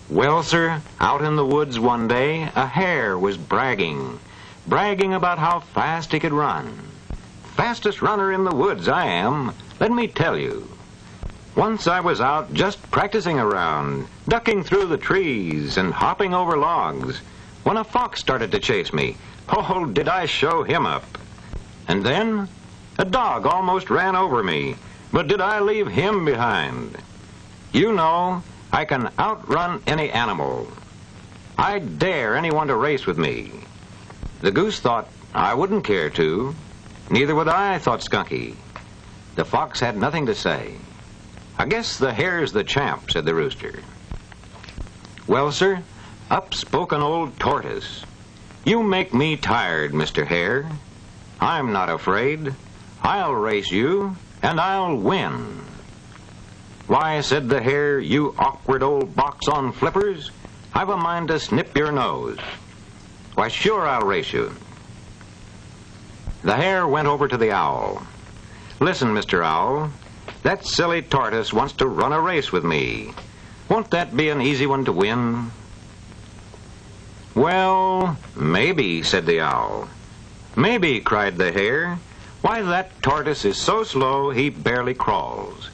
Well, sir, out in the woods one day, a hare was bragging about how fast he could run. Fastest runner in the woods I am, let me tell you. Once I was out just practicing around, ducking through the trees and hopping over logs, when a fox started to chase me. Oh, did I show him up. And then a dog almost ran over me, but did I leave him behind? You know, I can outrun any animal. I'd dare anyone to race with me. The goose thought I wouldn't care to. Neither would I, thought Skunky. The fox had nothing to say. I guess the hare's the champ, said the rooster. Well, sir, up spoke an old tortoise. You make me tired, Mr. Hare. I'm not afraid. I'll race you, and I'll win. Why, said the hare, you awkward old box on flippers, I've a mind to snip your nose. Why, sure, I'll race you. The hare went over to the owl. Listen, Mr. Owl, that silly tortoise wants to run a race with me. Won't that be an easy one to win? Well, maybe, said the owl. Maybe, cried the hare. Why, that tortoise is so slow he barely crawls.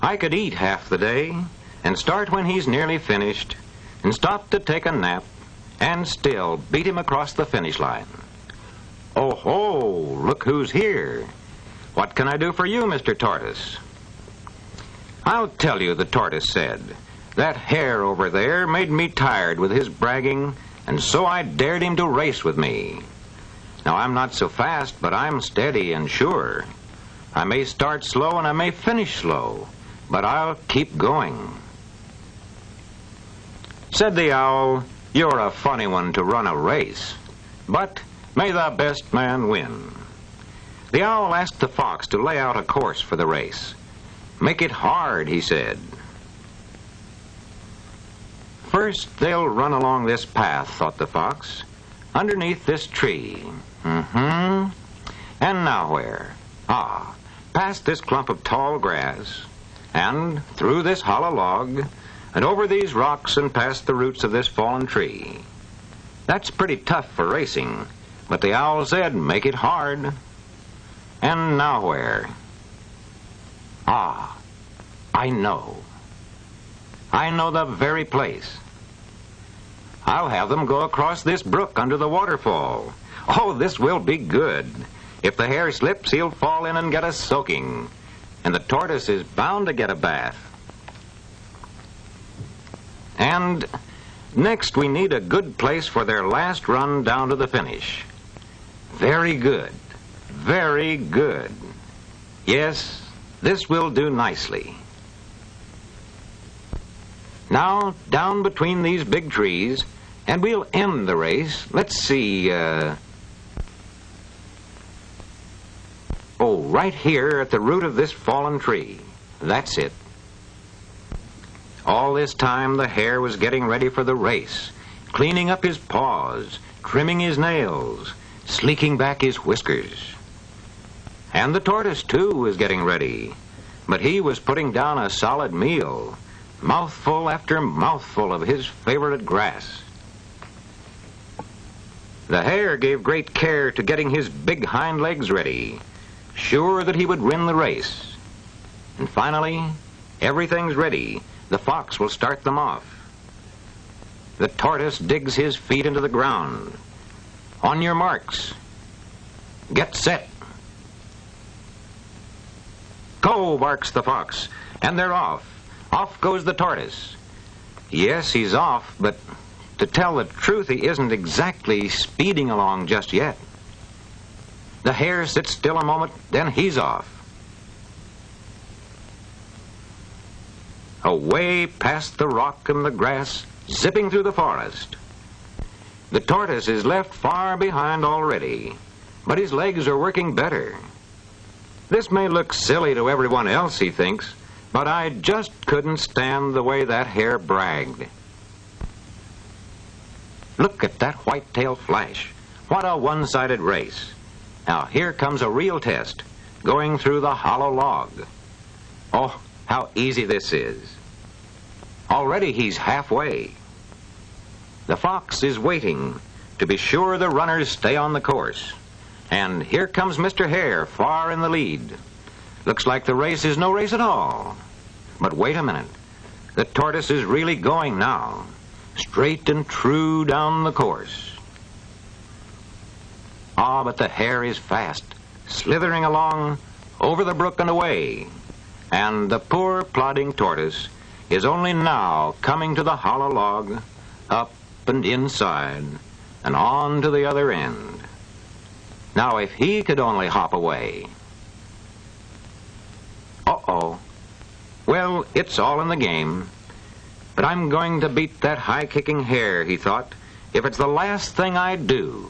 I could eat half the day, and start when he's nearly finished, and stop to take a nap, and still beat him across the finish line. Oh ho, look who's here. What can I do for you, Mr. Tortoise? I'll tell you, the tortoise said. That hare over there made me tired with his bragging, and so I dared him to race with me. Now, I'm not so fast, but I'm steady and sure. I may start slow and I may finish slow, but I'll keep going. Said the owl, you're a funny one to run a race, but may the best man win. The owl asked the fox to lay out a course for the race. Make it hard, he said. First, they'll run along this path, thought the fox, underneath this tree. And now where? Ah, past this clump of tall grass, and through this hollow log, and over these rocks and past the roots of this fallen tree. That's pretty tough for racing, but the owl said, make it hard. And now where? Ah, I know. I know the very place. I'll have them go across this brook under the waterfall. Oh, this will be good. If the hare slips, he'll fall in and get a soaking. And the tortoise is bound to get a bath. And next we need a good place for their last run down to the finish. Very good. Very good. Yes, this will do nicely. Now, down between these big trees, and we'll end the race. Let's see, oh, right here at the root of this fallen tree. That's it. All this time the hare was getting ready for the race, cleaning up his paws, trimming his nails, sleeking back his whiskers. And the tortoise, too, was getting ready, but he was putting down a solid meal, mouthful after mouthful of his favorite grass. The hare gave great care to getting his big hind legs ready, sure that he would win the race. And finally, everything's ready. The fox will start them off. The tortoise digs his feet into the ground. On your marks. Get set. Go, barks the fox, and they're off. Off goes the tortoise. Yes, he's off, but to tell the truth, he isn't exactly speeding along just yet. The hare sits still a moment, then he's off. Away past the rock and the grass, zipping through the forest. The tortoise is left far behind already, but his legs are working better. This may look silly to everyone else, he thinks, but I just couldn't stand the way that hare bragged. Look at that white-tail flash. What a one-sided race. Now here comes a real test, going through the hollow log. Oh, how easy this is. Already he's halfway. The fox is waiting to be sure the runners stay on the course. And here comes Mr. Hare far in the lead. Looks like the race is no race at all. But wait a minute. The tortoise is really going now, straight and true down the course. Ah, but the hare is fast, slithering along over the brook and away. And the poor plodding tortoise is only now coming to the hollow log, up and inside, and on to the other end. Now, if he could only hop away. Uh-oh. Well, it's all in the game. But I'm going to beat that high-kicking hare, he thought, if it's the last thing I do.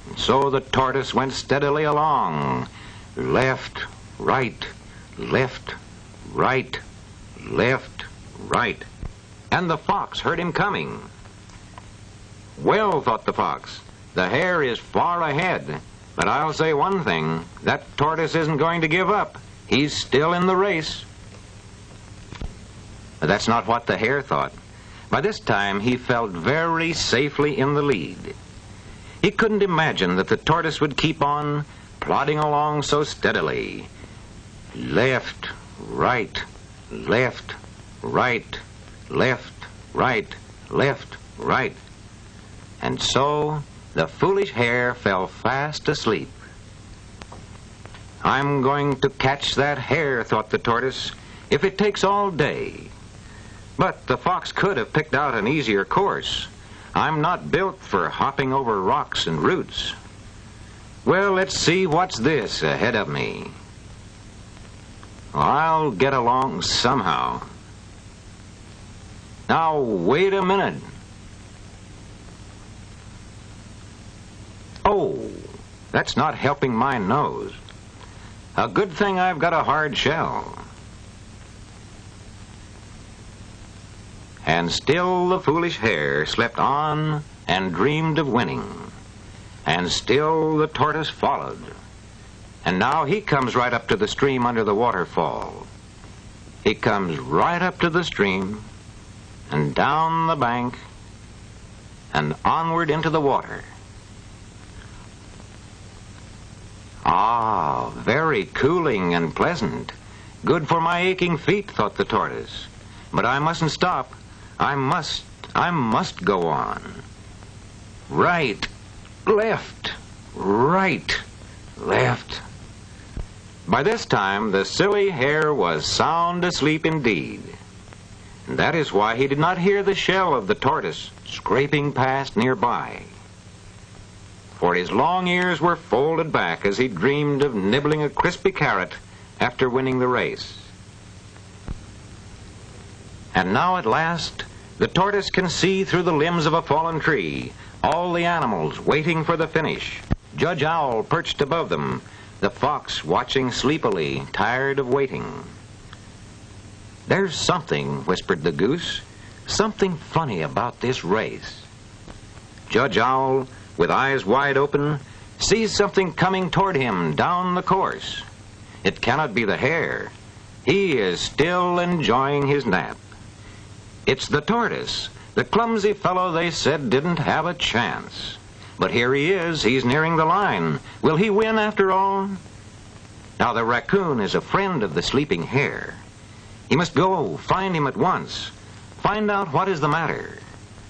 And so the tortoise went steadily along, left, right, left, right, left, right. And the fox heard him coming. Well, thought the fox, the hare is far ahead, but I'll say one thing, that tortoise isn't going to give up. He's still in the race. But that's not what the hare thought. By this time, he felt very safely in the lead. He couldn't imagine that the tortoise would keep on plodding along so steadily. Left, right, left, right, left, right, left, right. And so the foolish hare fell fast asleep. I'm going to catch that hare, thought the tortoise, if it takes all day. But the fox could have picked out an easier course. I'm not built for hopping over rocks and roots. Well, let's see what's this ahead of me. I'll get along somehow. Now, wait a minute. Oh, that's not helping my nose. A good thing I've got a hard shell. And still the foolish hare slept on and dreamed of winning. And still the tortoise followed. And now he comes right up to the stream under the waterfall. He comes right up to the stream and down the bank and onward into the water. Ah, very cooling and pleasant. Good for my aching feet, thought the tortoise. But I mustn't stop. I must go on. Right, left, right, left. By this time, the silly hare was sound asleep indeed. And that is why he did not hear the shell of the tortoise scraping past nearby. For his long ears were folded back as he dreamed of nibbling a crispy carrot after winning the race. And now at last, the tortoise can see through the limbs of a fallen tree, all the animals waiting for the finish. Judge Owl perched above them, the fox watching sleepily, tired of waiting. There's something, whispered the goose, something funny about this race. Judge Owl, with eyes wide open, sees something coming toward him down the course. It cannot be the hare. He is still enjoying his nap. It's the tortoise, the clumsy fellow they said didn't have a chance. But here he is, he's nearing the line. Will he win after all? Now the raccoon is a friend of the sleeping hare. He must go, find him at once. Find out what is the matter.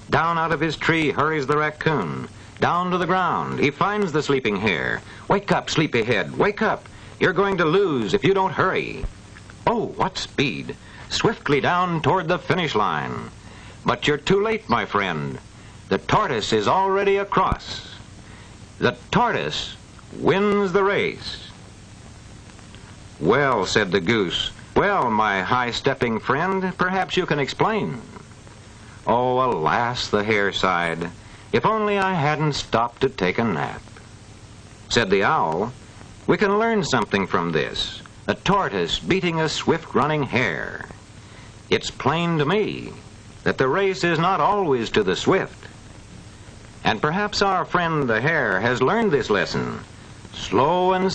Down out of his tree hurries the raccoon. Down to the ground, he finds the sleeping hare. Wake up, sleepyhead, wake up. You're going to lose if you don't hurry. Oh, what speed. Swiftly down toward the finish line. But you're too late, my friend. The tortoise is already across. The tortoise wins the race. Well, said the goose, well, my high-stepping friend, perhaps you can explain. Oh, alas, the hare sighed, if only I hadn't stopped to take a nap. Said the owl, we can learn something from this, a tortoise beating a swift-running hare. It's plain to me that the race is not always to the swift. And perhaps our friend the hare has learned this lesson. Slow and